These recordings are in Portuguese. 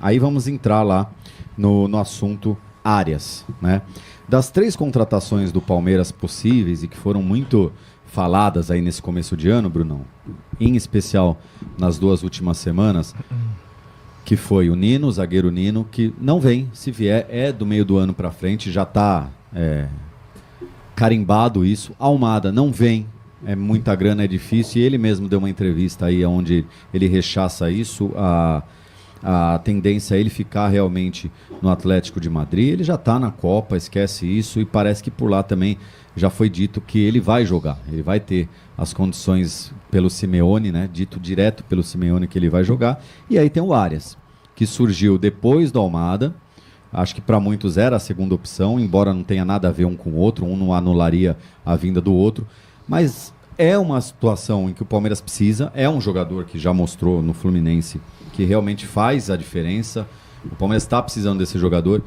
aí vamos entrar lá no assunto Arias, né? Das 3 contratações do Palmeiras possíveis e que foram muito faladas aí nesse começo de ano, Brunão, em especial nas 2 últimas semanas, que foi o Nino, o zagueiro Nino, que não vem, se vier, é do meio do ano pra frente, já tá carimbado isso. Almada não vem, é muita grana, é difícil, e ele mesmo deu uma entrevista aí onde ele rechaça isso, a tendência é ele ficar realmente no Atlético de Madrid. Ele já está na Copa, esquece isso, e parece que por lá também já foi dito que ele vai jogar, ele vai ter as condições pelo Simeone, né? Dito direto pelo Simeone que ele vai jogar. E aí tem o Arias, que surgiu depois do Almada, acho que para muitos era a segunda opção, embora não tenha nada a ver um com o outro, um não anularia a vinda do outro, mas é uma situação em que o Palmeiras precisa, é um jogador que já mostrou no Fluminense que realmente faz a diferença. O Palmeiras está precisando desse jogador.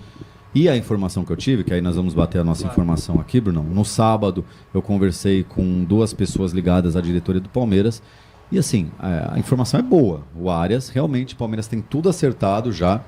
E a informação que eu tive, que aí nós vamos bater a nossa informação aqui, Bruno. No sábado eu conversei com 2 pessoas ligadas à diretoria do Palmeiras. E assim, a informação é boa. O Arias, realmente, o Palmeiras tem tudo acertado já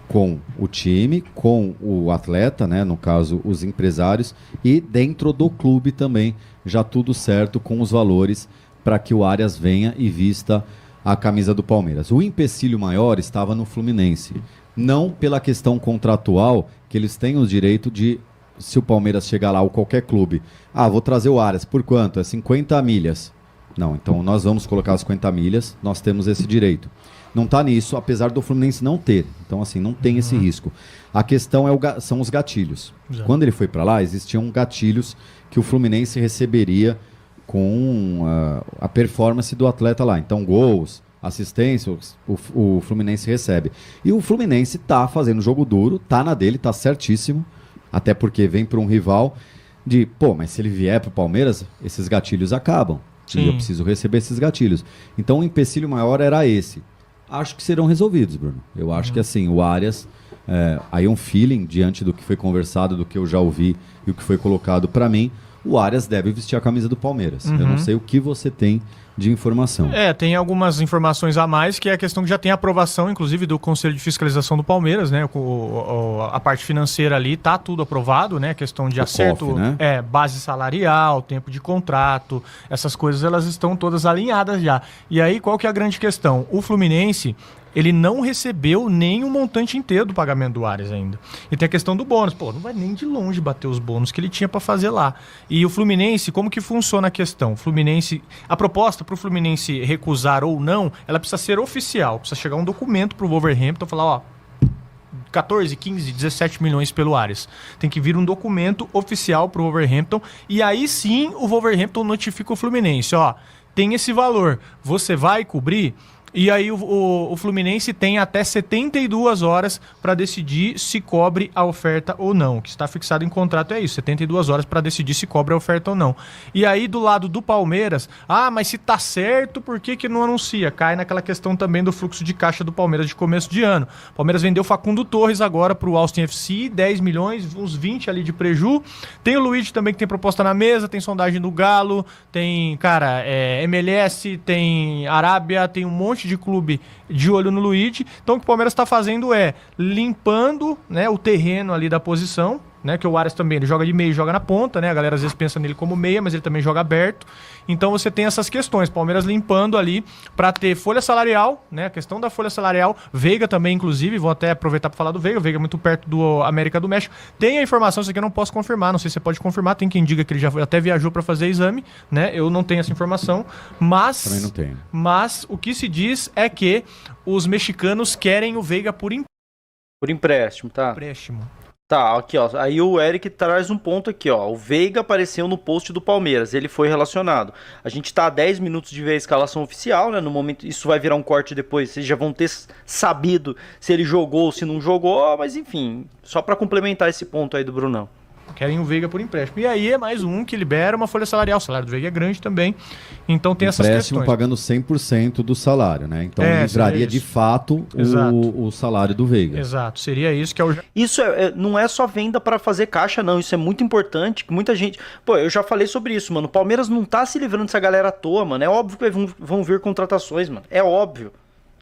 com o time, com o atleta, né, no caso os empresários, e dentro do clube também já tudo certo com os valores para que o Arias venha e vista a camisa do Palmeiras. O empecilho maior estava no Fluminense, não pela questão contratual, que eles têm o direito de, se o Palmeiras chegar lá ou qualquer clube, vou trazer o Arias, por quanto? É 50 milhas. Não, então nós vamos colocar as 50 milhas, nós temos esse direito. Não está nisso, apesar do Fluminense não ter. Então, assim, não tem esse risco. A questão são os gatilhos. Já. Quando ele foi para lá, existiam gatilhos que o Fluminense receberia com a performance do atleta lá. Então, gols, assistência, o Fluminense recebe. E o Fluminense está fazendo jogo duro, está na dele, está certíssimo, até porque vem para um rival mas se ele vier para o Palmeiras, esses gatilhos acabam. Sim. E eu preciso receber esses gatilhos. Então, o empecilho maior era esse. Acho que serão resolvidos, Bruno. Eu acho que assim, o Arias, aí um feeling diante do que foi conversado, do que eu já ouvi e o que foi colocado para mim, o Arias deve vestir a camisa do Palmeiras. Eu não sei o que você tem de informação. Tem algumas informações a mais, que é a questão que já tem aprovação, inclusive, do Conselho de Fiscalização do Palmeiras, né? A parte financeira ali tá tudo aprovado, né? A questão de acerto, COF, né? Base salarial, tempo de contrato, essas coisas elas estão todas alinhadas já. E aí, qual que é a grande questão? O Fluminense, ele não recebeu nem o montante inteiro do pagamento do Arias ainda. E tem a questão do bônus. Não vai nem de longe bater os bônus que ele tinha para fazer lá. E o Fluminense, como que funciona a questão? A proposta para o Fluminense recusar ou não, ela precisa ser oficial. Precisa chegar um documento para o Wolverhampton falar, 14, 15, 17 milhões pelo Arias. Tem que vir um documento oficial para o Wolverhampton. E aí sim o Wolverhampton notifica o Fluminense. Tem esse valor. Você vai cobrir? E aí o Fluminense tem até 72 horas para decidir se cobre a oferta ou não. O que está fixado em contrato é isso, 72 horas para decidir se cobre a oferta ou não. E aí do lado do Palmeiras, mas se tá certo, por que não anuncia? Cai naquela questão também do fluxo de caixa do Palmeiras de começo de ano. O Palmeiras vendeu Facundo Torres agora para o Austin FC, 10 milhões, uns 20 ali de preju. Tem o Luigi também que tem proposta na mesa, tem sondagem do Galo, tem, MLS, tem Arábia, tem um monte de clube de olho no Luigi. Então o que o Palmeiras está fazendo é limpando, né, o terreno ali da posição, né, que o Arias também ele joga de meio, joga na ponta, né, a galera às vezes pensa nele como meia, mas ele também joga aberto. Então você tem essas questões, Palmeiras limpando ali para ter folha salarial, né, a questão da folha salarial, Veiga também inclusive, vou até aproveitar para falar do Veiga, o Veiga é muito perto do América do México. Tem a informação, isso aqui eu não posso confirmar, não sei se você pode confirmar, tem quem diga que ele já até viajou para fazer exame, né, eu não tenho essa informação, mas também não tenho. Mas o que se diz é que os mexicanos querem o Veiga por empréstimo, tá? Empréstimo. Tá, aqui ó, aí o Eric traz um ponto aqui ó, o Veiga apareceu no post do Palmeiras, ele foi relacionado. A gente tá a 10 minutos de ver a escalação oficial, né, no momento, isso vai virar um corte depois, vocês já vão ter sabido se ele jogou ou se não jogou, mas enfim, só pra complementar esse ponto aí do Brunão. Querem o Veiga por empréstimo. E aí é mais um que libera uma folha salarial. O salário do Veiga é grande também. Então tem essas questões. Pagando 100% do salário, né? Então livraria de fato o salário do Veiga. Exato. Seria isso que é o... Isso não é só venda para fazer caixa, não. Isso é muito importante. Muita gente... eu já falei sobre isso, mano. O Palmeiras não tá se livrando dessa galera à toa, mano. É óbvio que vão vir contratações, mano. É óbvio.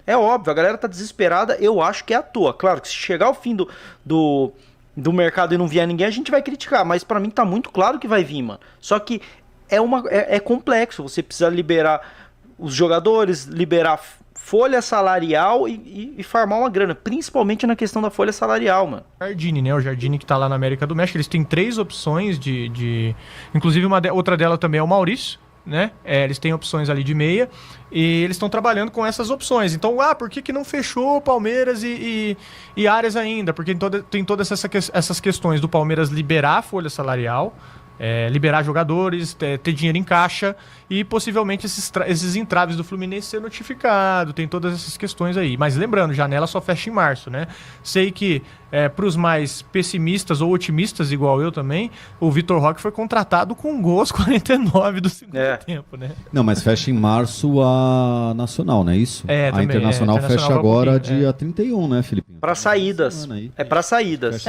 É óbvio, a galera tá desesperada, eu acho que é à toa. Claro que se chegar ao fim do mercado e não vier ninguém, a gente vai criticar, mas pra mim tá muito claro que vai vir, mano. Só que é complexo, você precisa liberar os jogadores, liberar folha salarial e farmar uma grana, principalmente na questão da folha salarial, mano. Jardine, né? O Jardine que tá lá na América do México, eles têm 3 opções inclusive outra dela também é o Maurício, né? Eles têm opções ali de meia e eles estão trabalhando com essas opções. Então, por que não fechou Palmeiras e Arias ainda? Porque tem todas essas questões do Palmeiras liberar a folha salarial, liberar jogadores, ter dinheiro em caixa e possivelmente esses entraves do Fluminense ser notificado, tem todas essas questões aí. Mas lembrando, janela só fecha em março, né? Sei que para os mais pessimistas ou otimistas, igual eu também, o Vitor Roque foi contratado com gol aos 49 do segundo tempo, né? Não, mas fecha em março a Nacional, não é isso? A também, Internacional fecha agora dia 31, né, Felipe? Para saídas. Para saídas.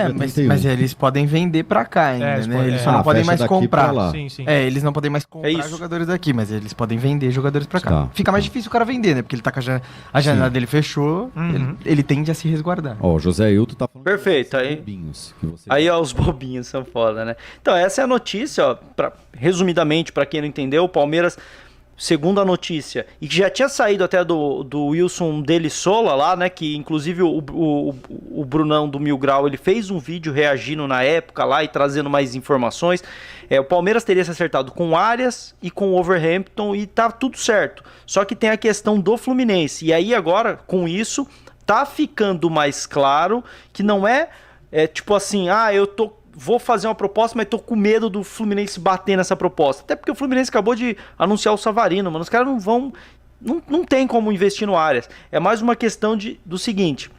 Mas eles podem vender para cá ainda, né? Eles só não podem mais comprar. Sim. Eles não podem mais comprar jogadores daqui, mas eles podem vender jogadores para cá. Fica mais difícil o cara vender, né? Porque ele tá com a janela dele fechou, ele tende a se resguardar. Ó, o José Hilton tá falando perfeito, aí. Bobinhos que você... Aí, ó, os bobinhos são foda, né? Então, essa é a notícia, ó. Resumidamente, para quem não entendeu, o Palmeiras, segundo a notícia, e que já tinha saído até do Wilson Deli Sola lá, né? Que inclusive o Brunão do Mil Grau, ele fez um vídeo reagindo na época lá e trazendo mais informações. O Palmeiras teria se acertado com o Arias e com o Wolverhampton e tá tudo certo. Só que tem a questão do Fluminense. E aí agora, com isso, tá ficando mais claro que não é tipo assim, vou fazer uma proposta, mas tô com medo do Fluminense bater nessa proposta. Até porque o Fluminense acabou de anunciar o Savarino, mano. Os caras não vão... Não tem como investir no Arias. É mais uma questão do seguinte...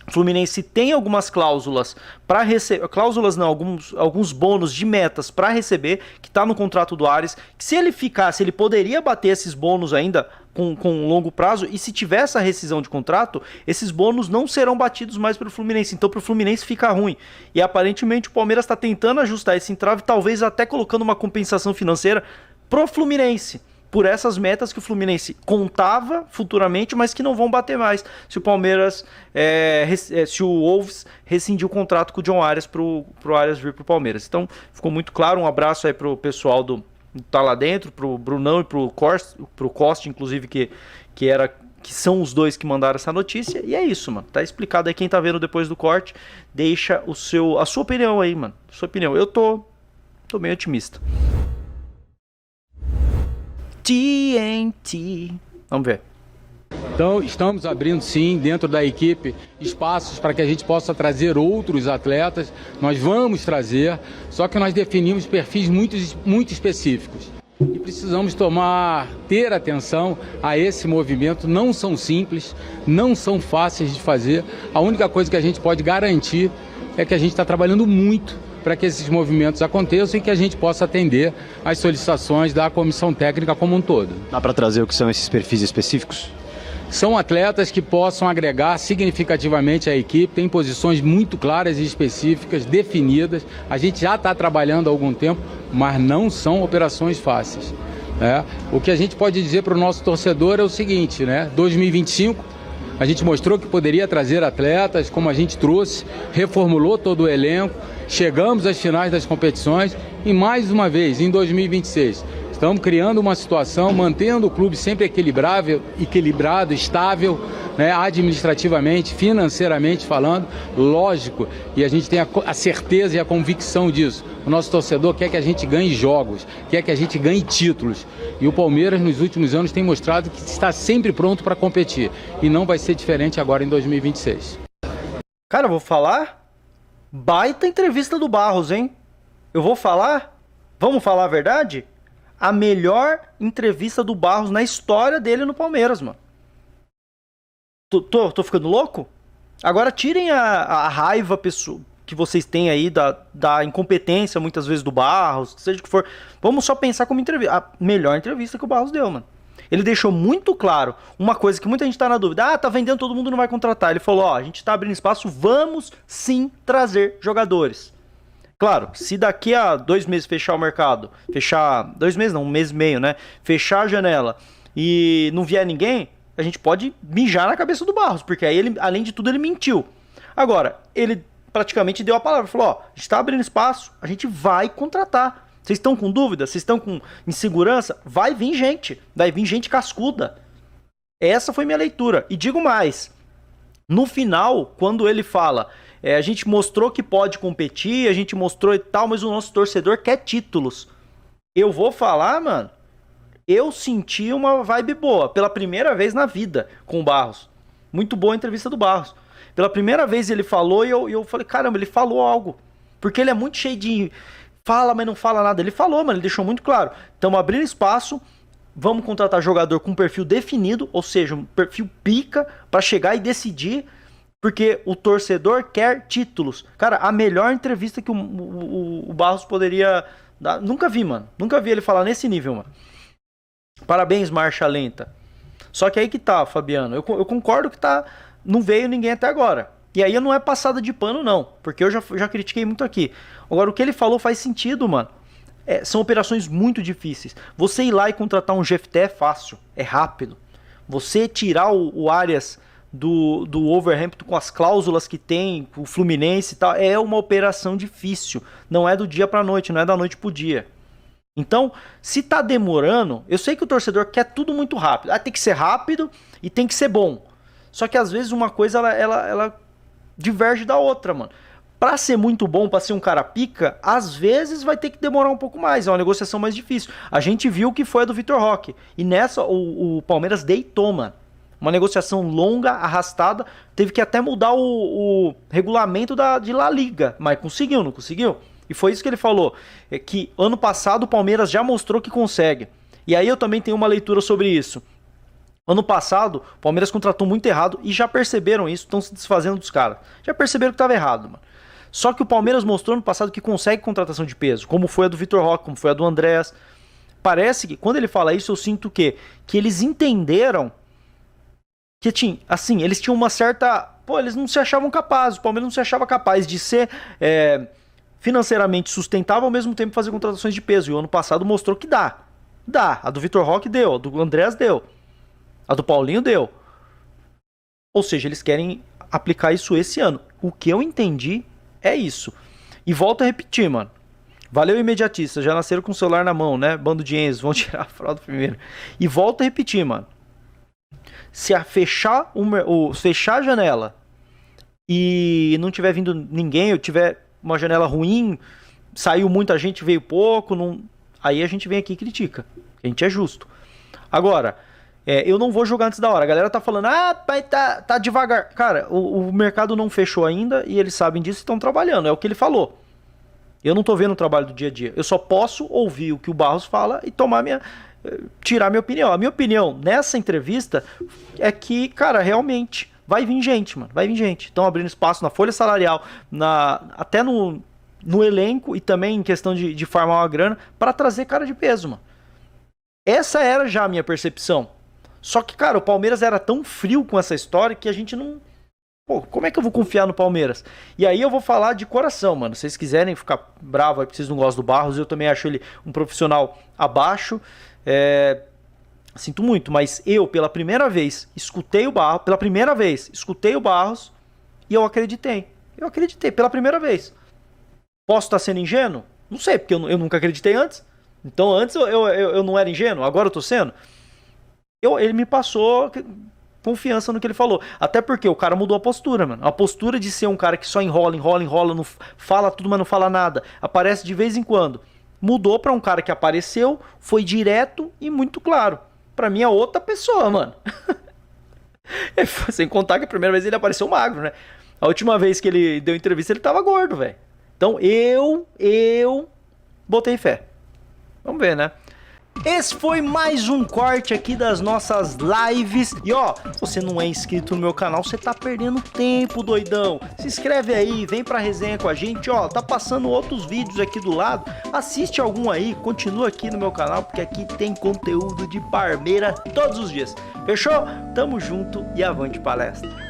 O Fluminense tem algumas cláusulas para receber... Cláusulas não, alguns bônus de metas para receber, que tá no contrato do Arias, que se ele ficasse, ele poderia bater esses bônus ainda com longo prazo, e se tiver essa rescisão de contrato, esses bônus não serão batidos mais pelo Fluminense, então pro Fluminense fica ruim. E aparentemente o Palmeiras está tentando ajustar esse entrave, talvez até colocando uma compensação financeira pro Fluminense, por essas metas que o Fluminense contava futuramente, mas que não vão bater mais se o Palmeiras, se o Wolves rescindir o contrato com o John Arias pro Arias vir pro Palmeiras. Então ficou muito claro, um abraço aí pro pessoal do Tá Lá Dentro, pro Brunão e pro Costa, inclusive, que são os dois que mandaram essa notícia, e é isso, mano, tá explicado aí. Quem tá vendo depois do corte, deixa a sua opinião aí, mano, sua opinião. Eu tô bem otimista. TNT. Vamos ver. Então, estamos abrindo, sim, dentro da equipe, espaços para que a gente possa trazer outros atletas. Nós vamos trazer, só que nós definimos perfis muito específicos. E precisamos ter atenção a esse movimento. Não são simples, não são fáceis de fazer. A única coisa que a gente pode garantir é que a gente está trabalhando muito para que esses movimentos aconteçam e que a gente possa atender às solicitações da comissão técnica como um todo. Dá para trazer o que são esses perfis específicos? São atletas que possam agregar significativamente à equipe, tem posições muito claras e específicas, definidas. A gente já está trabalhando há algum tempo, mas não são operações fáceis. O que a gente pode dizer para o nosso torcedor é o seguinte, 2025, a gente mostrou que poderia trazer atletas, como a gente trouxe, reformulou todo o elenco, chegamos às finais das competições e mais uma vez, em 2026, estamos criando uma situação, mantendo o clube sempre equilibrado, estável, administrativamente, financeiramente falando, lógico, e a gente tem a certeza e a convicção disso. O nosso torcedor quer que a gente ganhe jogos, quer que a gente ganhe títulos. E o Palmeiras, nos últimos anos, tem mostrado que está sempre pronto para competir. E não vai ser diferente agora em 2026. Cara, eu vou falar... Baita entrevista do Barros, hein? Eu vou falar... Vamos falar a verdade? A melhor entrevista do Barros na história dele no Palmeiras, mano. Tô ficando louco? Agora tirem a raiva que vocês têm aí da incompetência, muitas vezes, do Barros, seja o que for. Vamos só pensar como entrevista. A melhor entrevista que o Barros deu, mano. Ele deixou muito claro uma coisa que muita gente tá na dúvida. Tá vendendo, todo mundo não vai contratar. Ele falou, a gente tá abrindo espaço, vamos sim trazer jogadores. Claro, se daqui a 2 meses fechar o mercado, 2 meses não, 1 mês e meio, né? Fechar a janela e não vier ninguém, a gente pode mijar na cabeça do Barros, porque aí ele, além de tudo, ele mentiu. Agora, ele praticamente deu a palavra, falou, ó, a gente tá abrindo espaço, a gente vai contratar. Vocês estão com dúvida? Vocês estão com insegurança? Vai vir gente cascuda. Essa foi minha leitura. E digo mais, no final, quando ele fala, a gente mostrou que pode competir, a gente mostrou e tal, mas o nosso torcedor quer títulos. Eu vou falar, mano, eu senti uma vibe boa, pela primeira vez na vida, com o Barros. Muito boa a entrevista do Barros. Pela primeira vez ele falou e eu falei, caramba, ele falou algo. Porque ele é muito cheio de... Fala, mas não fala nada. Ele falou, mano, ele deixou muito claro. Estamos abrindo espaço, vamos contratar jogador com um perfil definido, ou seja, um perfil pica, pra chegar e decidir, porque o torcedor quer títulos. Cara, a melhor entrevista que o Barros poderia dar... Nunca vi, mano. Nunca vi ele falar nesse nível, mano. Parabéns, marcha lenta. Só que aí que tá, Fabiano. Eu concordo que tá... Não veio ninguém até agora. E aí não é passada de pano, não. Porque eu já critiquei muito aqui. Agora, o que ele falou faz sentido, mano. São operações muito difíceis. Você ir lá e contratar um GFT é fácil. É rápido. Você tirar o Arias do Wolverhampton com as cláusulas que tem, o Fluminense e tal, é uma operação difícil. Não é do dia pra noite, não é da noite pro dia. Então, se tá demorando, eu sei que o torcedor quer tudo muito rápido. Tem que ser rápido e tem que ser bom. Só que às vezes uma coisa ela diverge da outra, mano. Pra ser muito bom, pra ser um cara pica, às vezes vai ter que demorar um pouco mais. É uma negociação mais difícil. A gente viu que foi a do Vitor Roque. E nessa o Palmeiras deitou, mano. Uma negociação longa, arrastada. Teve que até mudar o regulamento de La Liga. Mas conseguiu, não conseguiu? E foi isso que ele falou. Que ano passado o Palmeiras já mostrou que consegue. E aí eu também tenho uma leitura sobre isso. Ano passado, o Palmeiras contratou muito errado e já perceberam isso, estão se desfazendo dos caras. Já perceberam que estava errado, mano. Só que o Palmeiras mostrou no passado que consegue contratação de peso, como foi a do Vitor Roque, como foi a do Andrés. Parece que, quando ele fala isso, eu sinto o quê? Que eles entenderam que, assim, eles tinham uma certa... Pô, eles não se achavam capazes, o Palmeiras não se achava capaz de ser financeiramente sustentável ao mesmo tempo fazer contratações de peso. E o ano passado mostrou que dá. Dá. A do Vitor Roque deu, a do Andrés deu. A do Paulinho deu. Ou seja, eles querem aplicar isso esse ano. O que eu entendi é isso. E volto a repetir, mano. Valeu, imediatista. Já nasceram com o celular na mão, né? Bando de Enzo. Vão tirar a fralda primeiro. E volto a repetir, mano. Se fechar a janela e não tiver vindo ninguém, ou tiver uma janela ruim, saiu muita gente, veio pouco, aí a gente vem aqui e critica. A gente é justo. Agora... eu não vou jogar antes da hora. A galera tá falando, pai, tá devagar. Cara, o mercado não fechou ainda e eles sabem disso e estão trabalhando. É o que ele falou. Eu não tô vendo o trabalho do dia a dia. Eu só posso ouvir o que o Barros fala e tirar minha opinião. A minha opinião nessa entrevista é que, cara, realmente vai vir gente, mano. Vai vir gente. Estão abrindo espaço na folha salarial, até no elenco e também em questão de farmar uma grana pra trazer cara de peso, mano. Essa era já a minha percepção. Só que, cara, o Palmeiras era tão frio com essa história que a gente não... Pô, como é que eu vou confiar no Palmeiras? E aí eu vou falar de coração, mano. Se vocês quiserem ficar bravo aí, porque vocês não gostam do Barros, eu também acho ele um profissional abaixo. Sinto muito, mas eu, pela primeira vez, escutei o Barros e eu acreditei. Eu acreditei, pela primeira vez. Posso estar sendo ingênuo? Não sei, porque eu nunca acreditei antes. Então antes eu não era ingênuo, agora eu tô sendo. Ele me passou confiança no que ele falou. Até porque o cara mudou a postura, mano. A postura de ser um cara que só enrola, não fala tudo, mas não fala nada. Aparece de vez em quando. Mudou pra um cara que apareceu, foi direto e muito claro. Pra mim é outra pessoa, mano. Sem contar que a primeira vez ele apareceu magro, né? A última vez que ele deu entrevista ele tava gordo, velho. Então eu botei fé. Vamos ver, né? Esse foi mais um corte aqui das nossas lives. E ó, se você não é inscrito no meu canal, você tá perdendo tempo, doidão. Se inscreve aí, vem pra resenha com a gente, ó. Tá passando outros vídeos aqui do lado. Assiste algum aí, continua aqui no meu canal, porque aqui tem conteúdo de Parmeira todos os dias. Fechou? Tamo junto e avante palestra.